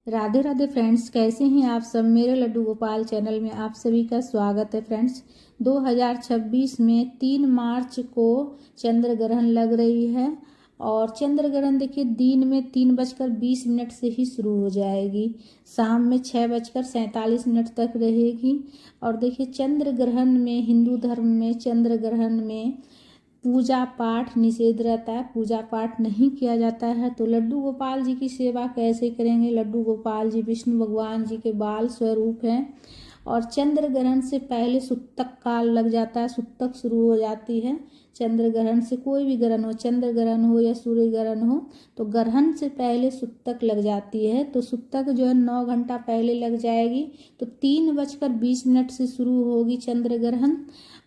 Radhe Radhe friends, कैसे हैं आप सब। मेरे लड्डू गोपाल चैनल में आप सभी का स्वागत है। फ्रेंड्स 2026 में 3 मार्च को चंद्र ग्रहण लग रही है और चंद्र ग्रहण देखिए दिन में 3:20 से ही शुरू हो जाएगी, शाम में 6:47 तक रहेगी। और देखिए चंद्र ग्रहण में हिंदू धर्म में चंद्र ग्रहण में पूजा पाठ निषेध रहता है, पूजा पाठ नहीं किया जाता है। तो लड्डू गोपाल जी की सेवा कैसे करेंगे। लड्डू गोपाल जी विष्णु भगवान जी के बाल स्वरूप हैं और चंद्र ग्रहण से पहले सुतक काल लग जाता है, सुतक शुरू हो जाती है। चंद्र ग्रहण से कोई भी ग्रहण हो, चंद्र ग्रहण हो या सूर्य ग्रहण हो, तो ग्रहण से पहले सुतक लग जाती है। तो सुतक जो है 9 घंटा पहले लग जाएगी। तो 3:20 से शुरू होगी चंद्र ग्रहण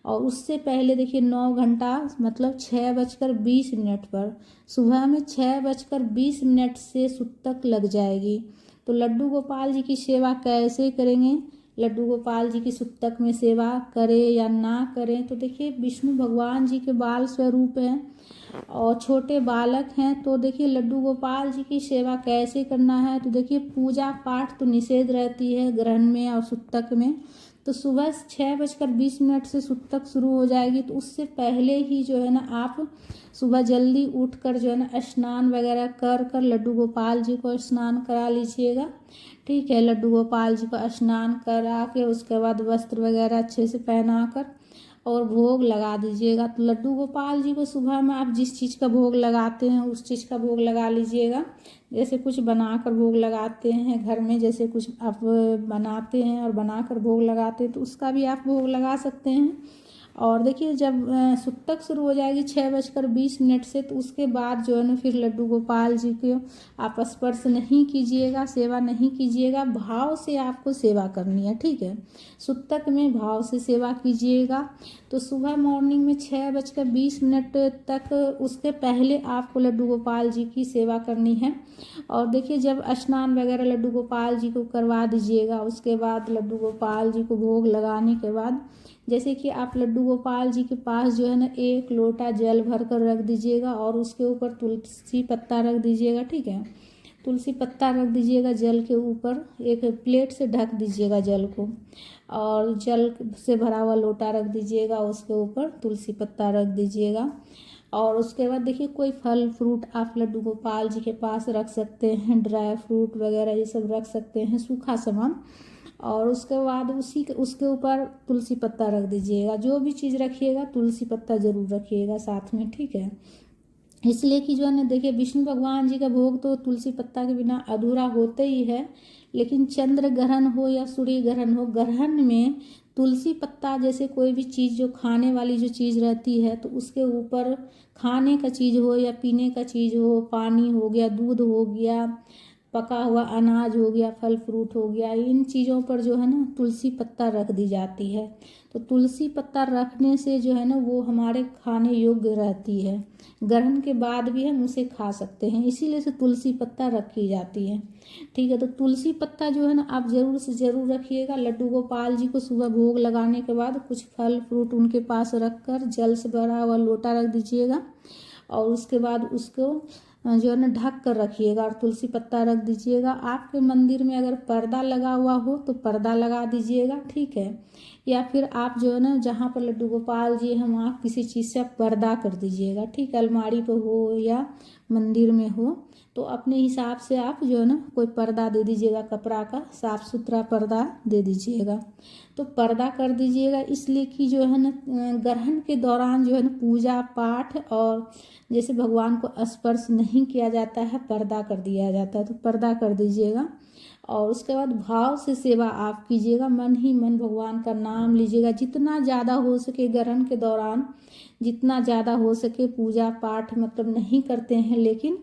और उससे पहले देखिए 9 घंटा मतलब 6:20 पर सुबह में 6:20 से सुतक लग जाएगी। तो लड्डू गोपाल जी की सेवा कैसे करेंगे, लड्डू गोपाल जी की सुतक में सेवा करें या ना करें। तो देखिए विष्णु भगवान जी के बाल स्वरूप हैं और छोटे बालक हैं। तो देखिए लड्डू गोपाल जी की सेवा कैसे करना है। तो देखिए पूजा पाठ तो निषेध रहती है ग्रहण में और सुतक में। तो सुबह 6:20 से सुतक शुरू हो जाएगी। तो उससे पहले ही जो है ना आप सुबह जल्दी उठकर जो है ना स्नान वगैरह कर कर लड्डू गोपाल जी को स्नान करा लीजिएगा। ठीक है, लड्डू गोपाल जी को स्नान करा के उसके बाद वस्त्र वगैरह अच्छे से पहना कर और भोग लगा दीजिएगा। तो लड्डू गोपाल जी को सुबह में आप जिस चीज़ का भोग लगाते हैं उस चीज़ का भोग लगा लीजिएगा। जैसे कुछ बनाकर भोग लगाते हैं घर में, जैसे कुछ आप बनाते हैं और बनाकर भोग लगाते हैं तो उसका भी आप भोग लगा सकते हैं। और देखिए जब सुतक शुरू हो जाएगी 6:20 से, तो उसके बाद जो है ना फिर लड्डू गोपाल जी को आप स्पर्श नहीं कीजिएगा, सेवा नहीं कीजिएगा। भाव से आपको सेवा करनी है, ठीक है। सुतक में भाव से सेवा कीजिएगा। तो सुबह मॉर्निंग में 6:20 तक उसके पहले आपको लड्डू गोपाल जी की सेवा करनी है। और देखिए जब स्नान वगैरह लड्डू गोपाल जी को करवा दीजिएगा, उसके बाद लड्डू गोपाल जी को भोग लगाने के बाद जैसे कि आप लड्डू गोपाल जी के पास जो है ना 1 लोटा जल भर कर रख दीजिएगा और उसके ऊपर तुलसी पत्ता रख दीजिएगा, ठीक है। तुलसी पत्ता रख दीजिएगा जल के ऊपर, एक प्लेट से ढक दीजिएगा जल को और जल से भरा हुआ लोटा रख दीजिएगा, उसके ऊपर तुलसी पत्ता रख दीजिएगा। और उसके बाद देखिए कोई फल फ्रूट आप लड्डू गोपाल जी के पास रख सकते हैं, ड्राई फ्रूट वगैरह ये सब रख सकते हैं, सूखा सामान। और उसके बाद उसके ऊपर तुलसी पत्ता रख दीजिएगा। जो भी चीज़ रखिएगा तुलसी पत्ता ज़रूर रखिएगा साथ में, ठीक है। इसलिए कि जो है ना देखिए विष्णु भगवान जी का भोग तो तुलसी पत्ता के बिना अधूरा होते ही है। लेकिन चंद्र ग्रहण हो या सूर्य ग्रहण हो, ग्रहण में तुलसी पत्ता जैसे कोई भी चीज़ जो खाने वाली जो चीज़ रहती है तो उसके ऊपर खाने का चीज़ हो या पीने का चीज़ हो, पानी हो गया, दूध हो गया, पका हुआ अनाज हो गया, फल फ्रूट हो गया, इन चीज़ों पर जो है ना तुलसी पत्ता रख दी जाती है। तो तुलसी पत्ता रखने से जो है ना वो हमारे खाने योग्य रहती है। ग्रहण के बाद भी हम उसे खा सकते हैं, इसीलिए से तुलसी पत्ता रखी जाती है, ठीक है। तो तुलसी पत्ता जो है ना आप ज़रूर से ज़रूर रखिएगा। लड्डू गोपाल जी को सुबह भोग लगाने के बाद कुछ फल फ्रूट उनके पास रख कर जल से भरा हुआ लोटा रख दीजिएगा और उसके बाद उसको जो है ना ढक कर रखिएगा और तुलसी पत्ता रख दीजिएगा। आपके मंदिर में अगर पर्दा लगा हुआ हो तो पर्दा लगा दीजिएगा, ठीक है। या फिर आप जो है ना जहाँ पर लड्डू गोपाल जी हैं वहाँ किसी चीज़ से आप पर्दा कर दीजिएगा, ठीक है। अलमारी पर हो या मंदिर में हो तो अपने हिसाब से आप जो है ना कोई पर्दा दे दीजिएगा, कपड़ा का साफ सुथरा पर्दा दे दीजिएगा। तो पर्दा कर दीजिएगा इसलिए कि जो है ना ग्रहण के दौरान जो है ना पूजा पाठ और जैसे भगवान को स्पर्श नहीं किया जाता है, पर्दा कर दिया जाता है। तो पर्दा कर दीजिएगा और उसके बाद भाव से सेवा आप कीजिएगा, मन ही मन भगवान का नाम लीजिएगा। जितना ज़्यादा हो सके ग्रहण के दौरान जितना ज़्यादा हो सके पूजा पाठ मतलब नहीं करते हैं, लेकिन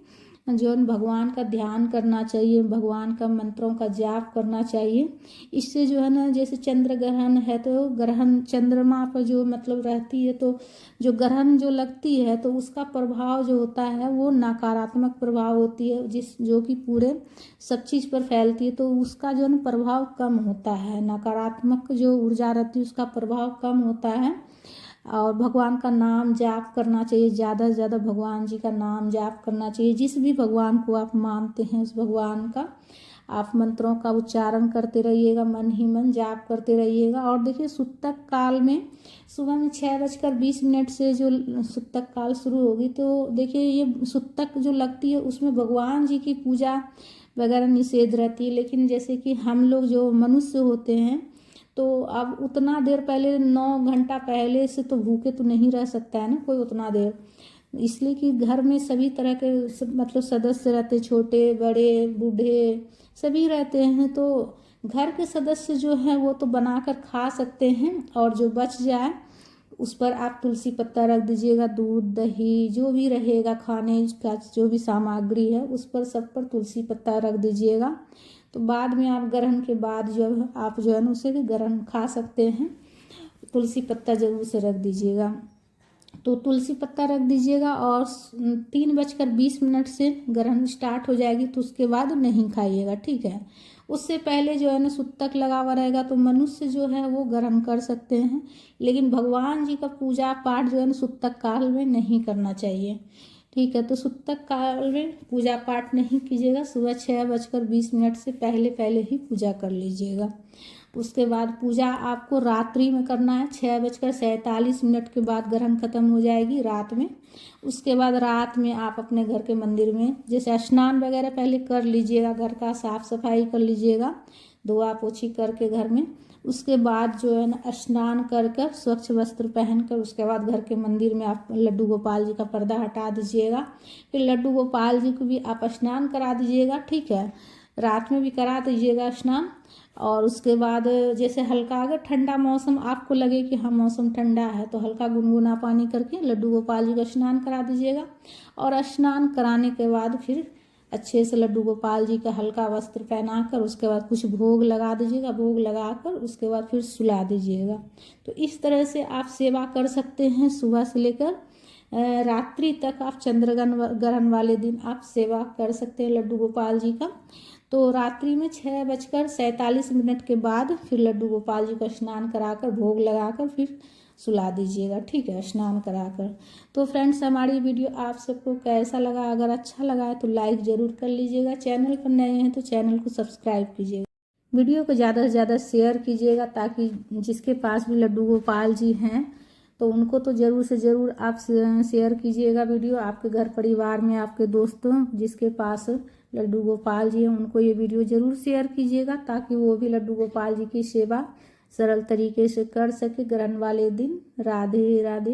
जो भगवान का ध्यान करना चाहिए, भगवान का मंत्रों का जाप करना चाहिए। इससे जो है ना जैसे चंद्र ग्रहण है तो ग्रहण चंद्रमा पर जो मतलब रहती है तो जो ग्रहण जो लगती है तो उसका प्रभाव जो होता है वो नकारात्मक प्रभाव होती है, जो कि पूरे सब चीज़ पर फैलती है। तो उसका जो है ना प्रभाव कम होता है, नकारात्मक जो ऊर्जा रहती है उसका प्रभाव कम होता है। और भगवान का नाम जाप करना चाहिए, ज़्यादा से ज़्यादा भगवान जी का नाम जाप करना चाहिए। जिस भी भगवान को आप मानते हैं उस भगवान का आप मंत्रों का उच्चारण करते रहिएगा, मन ही मन जाप करते रहिएगा। और देखिए सुतक काल में सुबह में 6:20 से जो सुतक काल शुरू होगी, तो देखिए ये सुतक जो लगती है उसमें भगवान जी की पूजा वगैरह निषेध रहती है। लेकिन जैसे कि हम लोग जो मनुष्य होते हैं, तो अब उतना देर पहले 9 घंटा पहले से तो भूखे तो नहीं रह सकता है ना कोई उतना देर, इसलिए कि घर में सभी तरह के मतलब सदस्य रहते, छोटे बड़े बूढ़े सभी रहते हैं। तो घर के सदस्य जो हैं वो तो बनाकर खा सकते हैं, और जो बच जाए उस पर आप तुलसी पत्ता रख दीजिएगा, दूध दही जो भी रहेगा खाने का जो भी सामग्री है उस पर सब पर तुलसी पत्ता रख दीजिएगा। तो बाद में आप ग्रहण के बाद जो आप जो है ना उसे भी ग्रहण खा सकते हैं। तुलसी पत्ता जरूर से रख दीजिएगा। तो तुलसी पत्ता रख दीजिएगा, और 3:20 से ग्रहण स्टार्ट हो जाएगी तो उसके बाद नहीं खाइएगा, ठीक है। उससे पहले जो है ना सुतक लगा हुआ रहेगा तो मनुष्य जो है वो ग्रहण कर सकते हैं, लेकिन भगवान जी का पूजा पाठ जो है ना सुतक काल में नहीं करना चाहिए, ठीक है। तो सुतक काल में पूजा पाठ नहीं कीजिएगा, सुबह 6:20 से पहले पहले ही पूजा कर लीजिएगा। उसके बाद पूजा आपको रात्रि में करना है, 6:47 के बाद ग्रहण खत्म हो जाएगी रात में। उसके बाद रात में आप अपने घर के मंदिर में जैसे स्नान वगैरह पहले कर लीजिएगा, घर का साफ सफाई कर लीजिएगा, धोआ पोछी करके घर में। उसके बाद जो है ना स्नान कर कर स्वच्छ वस्त्र पहनकर उसके बाद घर के मंदिर में आप लड्डू गोपाल जी का पर्दा हटा दीजिएगा। फिर लड्डू गोपाल जी को भी आप स्नान करा दीजिएगा, ठीक है, रात में भी करा दीजिएगा स्नान। और उसके बाद जैसे हल्का अगर ठंडा मौसम आपको लगे कि हाँ मौसम ठंडा है तो हल्का गुनगुना पानी करके लड्डू गोपाल जी का स्नान करा दीजिएगा। और स्नान कराने के बाद फिर अच्छे से लड्डू गोपाल जी का हल्का वस्त्र पहनाकर उसके बाद कुछ भोग लगा दीजिएगा, भोग लगाकर उसके बाद फिर सुला दीजिएगा। तो इस तरह से आप सेवा कर सकते हैं, सुबह से लेकर रात्रि तक आप ग्रहण वाले दिन आप सेवा कर सकते हैं लड्डू गोपाल जी का। तो रात्रि में 6:47 के बाद फिर लड्डू गोपाल जी का स्नान कराकर भोग लगाकर फिर सुला दीजिएगा, ठीक है, स्नान कराकर। तो फ्रेंड्स हमारी वीडियो आप सबको कैसा लगा? अगर अच्छा लगा है तो लाइक ज़रूर कर लीजिएगा, चैनल पर नए हैं तो चैनल को सब्सक्राइब कीजिएगा, वीडियो को ज़्यादा से ज़्यादा शेयर कीजिएगा, ताकि जिसके पास भी लड्डू गोपाल जी हैं तो उनको तो ज़रूर से ज़रूर आप शेयर कीजिएगा वीडियो। आपके घर परिवार में आपके दोस्तों जिसके पास लड्डू गोपाल जी हैं उनको ये वीडियो ज़रूर शेयर कीजिएगा, ताकि वो भी लड्डू गोपाल जी की सेवा सरल तरीके से कर सके ग्रहण वाले दिन। राधे राधे।